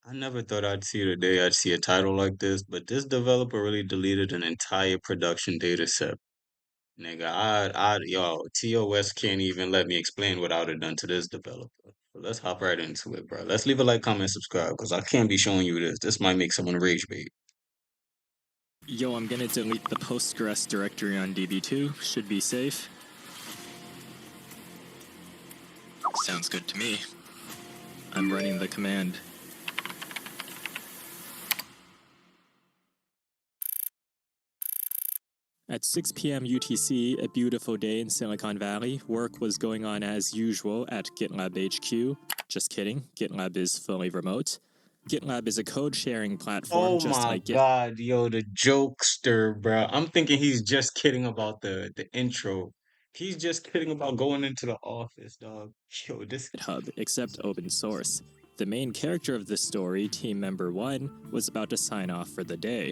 I never thought I'd see the day I'd see a title like this, but this developer really deleted an entire production data set. Nigga, yo, TOS can't even let me explain what I'd have done to this developer. But let's hop right into it, bro. Let's leave a like, comment, subscribe, because I can't be showing you this. This might make someone rage bait. Yo, I'm gonna delete the Postgres directory on DB2. Should be safe. Sounds good to me. I'm running the command. At 6 p.m. UTC, a beautiful day in Silicon Valley, work was going on as usual at GitLab HQ. Just kidding, GitLab is fully remote. GitLab is a code-sharing platform Oh just my like Git. God, yo, the jokester, bro. I'm thinking he's just kidding about the intro. He's just kidding about going into the office, dog. Yo, this. GitHub, except open source. The main character of the story, Team Member 1, was about to sign off for the day,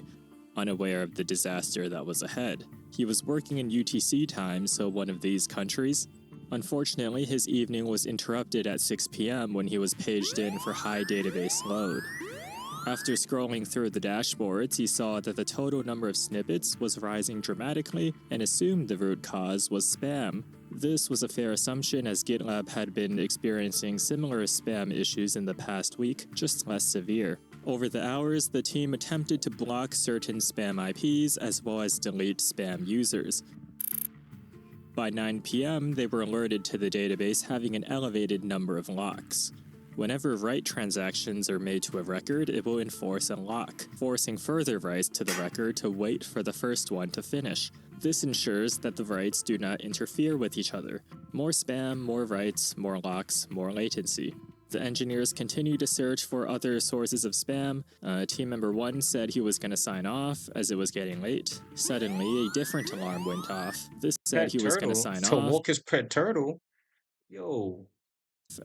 unaware of the disaster that was ahead. He was working in UTC time, so one of these countries. Unfortunately, his evening was interrupted at 6 p.m. when he was paged in for high database load. After scrolling through the dashboards, he saw that the total number of snippets was rising dramatically and assumed the root cause was spam. This was a fair assumption as GitLab had been experiencing similar spam issues in the past week, just less severe. Over the hours, the team attempted to block certain spam IPs as well as delete spam users. By 9 p.m., they were alerted to the database having an elevated number of locks. Whenever write transactions are made to a record, it will enforce a lock, forcing further writes to the record to wait for the first one to finish. This ensures that the writes do not interfere with each other. More spam, more writes, more locks, more latency. The engineers continue to search for other sources of spam. Team member 1 said he was going to sign off as it was getting late. Suddenly, a different alarm went off. This said Pet he was going to turtle sign to off walk his pet turtle. Yo,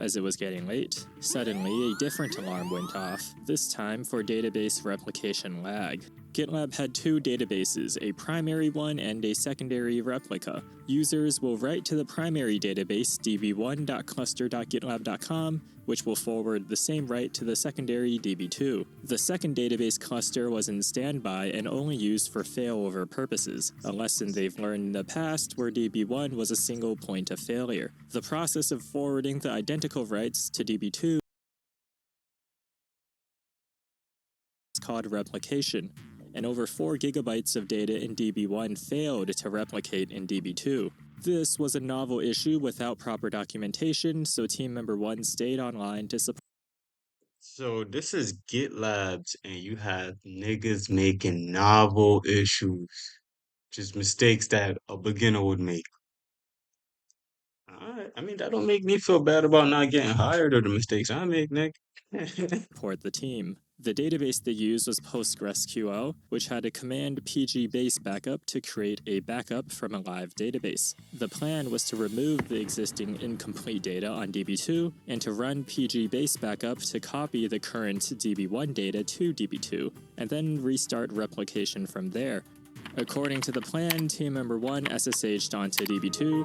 as it was getting late. Suddenly, a different alarm went off, this time for database replication lag. GitLab had two databases, a primary one and a secondary replica. Users will write to the primary database db1.cluster.gitlab.com, which will forward the same write to the secondary db2. The second database cluster was in standby and only used for failover purposes, a lesson they've learned in the past where db1 was a single point of failure. The process of forwarding the identical writes to db2 is called replication, and over 4 gigabytes of data in db1 failed to replicate in db2. This was a novel issue without proper documentation, so team member 1 stayed online to support. so this is GitLabs, and you have niggas making novel issues, just mistakes that a beginner would make. Alright, I mean, that don't make me feel bad about not getting hired or the mistakes I make, Nick. The team. The database they used was PostgreSQL, which had a command PG base backup to create a backup from a live database. The plan was to remove the existing incomplete data on DB2 and to run PG base backup to copy the current DB1 data to DB2, and then restart replication from there. According to the plan, team member 1 SSH'd onto DB2,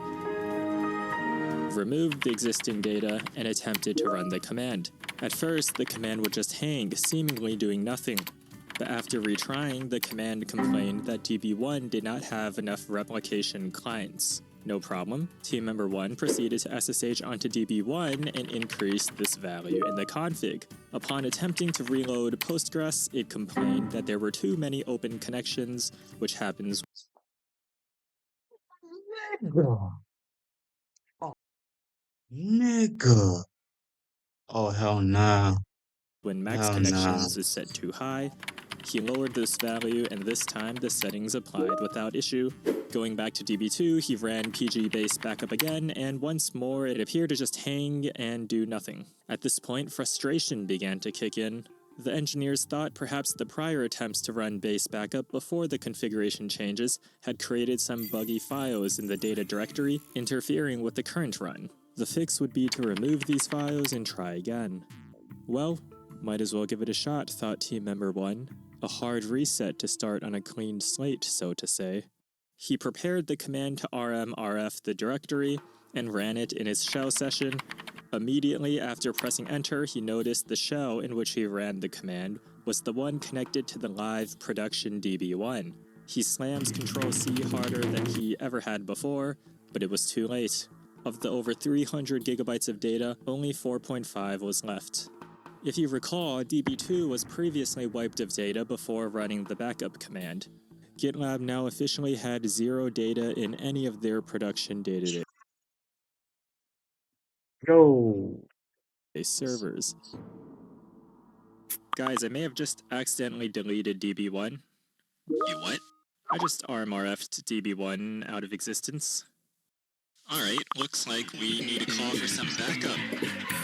removed the existing data, and attempted to run the command. At first, the command would just hang, seemingly doing nothing. But after retrying, the command complained that DB1 did not have enough replication clients. No problem. Team member 1 proceeded to SSH onto DB1 and increased this value in the config. Upon attempting to reload Postgres, it complained that there were too many open connections, which happens Nigga. Oh, nigga. Oh, hell nah. when max Hell nah. connections is set too high. He lowered this value, and this time the settings applied without issue. Going back to DB2, he ran PG base backup again, and once more it appeared to just hang and do nothing. At this point, frustration began to kick in. The engineers thought perhaps the prior attempts to run base backup before the configuration changes had created some buggy files in the data directory, interfering with the current run. The fix would be to remove these files and try again. Well, might as well give it a shot, thought team member 1. A hard reset to start on a clean slate, so to say. He prepared the command to rmrf the directory and ran it in his shell session. Immediately after pressing enter, he noticed the shell in which he ran the command was the one connected to the live production DB1. He slams Control C harder than he ever had before, but it was too late. Of the over 300 gigabytes of data, only 4.5 was left. If you recall, DB2 was previously wiped of data before running the backup command. GitLab now officially had zero data in any of their production database Yo. servers. Guys, I may have just accidentally deleted DB1. You what? I just RMRF'd DB1 out of existence. Alright, looks like we need a call for some backup.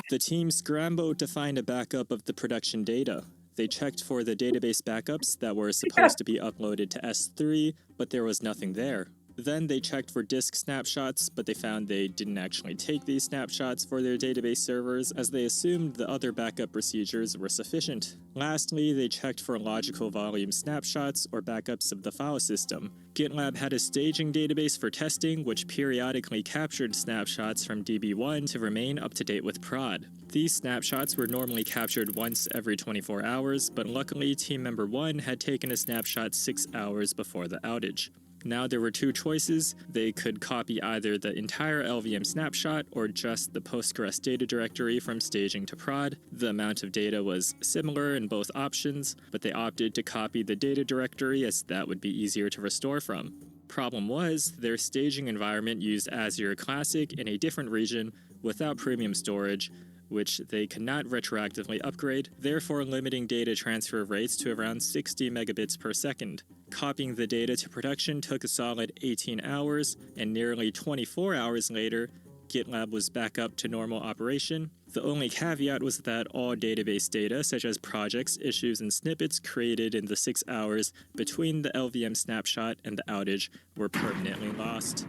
The team scrambled to find a backup of the production data. They checked for the database backups that were supposed to be uploaded to S3, but there was nothing there. Then they checked for disk snapshots, but they found they didn't actually take these snapshots for their database servers, as they assumed the other backup procedures were sufficient. Lastly, they checked for logical volume snapshots or backups of the file system. GitLab had a staging database for testing, which periodically captured snapshots from DB1 to remain up to date with prod. These snapshots were normally captured once every 24 hours, but luckily team member 1 had taken a snapshot 6 hours before the outage. Now there were two choices. They could copy either the entire LVM snapshot or just the Postgres data directory from staging to prod. The amount of data was similar in both options, but they opted to copy the data directory as that would be easier to restore from. Problem was, their staging environment used Azure Classic in a different region without premium storage, which they cannot retroactively upgrade, therefore limiting data transfer rates to around 60 megabits per second. Copying the data to production took a solid 18 hours, and nearly 24 hours later, GitLab was back up to normal operation. The only caveat was that all database data, such as projects, issues, and snippets created in the 6 hours between the LVM snapshot and the outage, were permanently lost.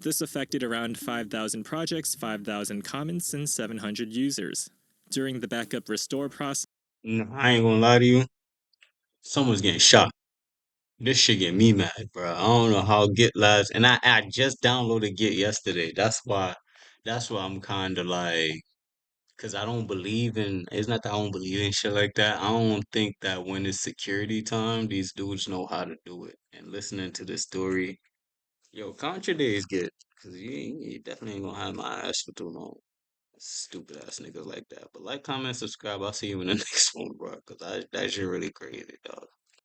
This affected around 5,000 projects, 5,000 comments, and 700 users. During the backup restore process, I ain't gonna lie to you. Someone's getting shot. This shit get me mad, bro. I don't know how Git lasts, and I just downloaded Git yesterday. That's why I'm kind of like, cause I don't believe in. It's not that I don't believe in shit like that. I don't think that when it's security time, these dudes know how to do it. And listening to this story, yo, count your days, Git, cause you definitely ain't gonna have my ass for too long. Stupid ass niggas like that. But like, comment, subscribe. I'll see you in the next one, bro. Cause that shit really crazy, dog.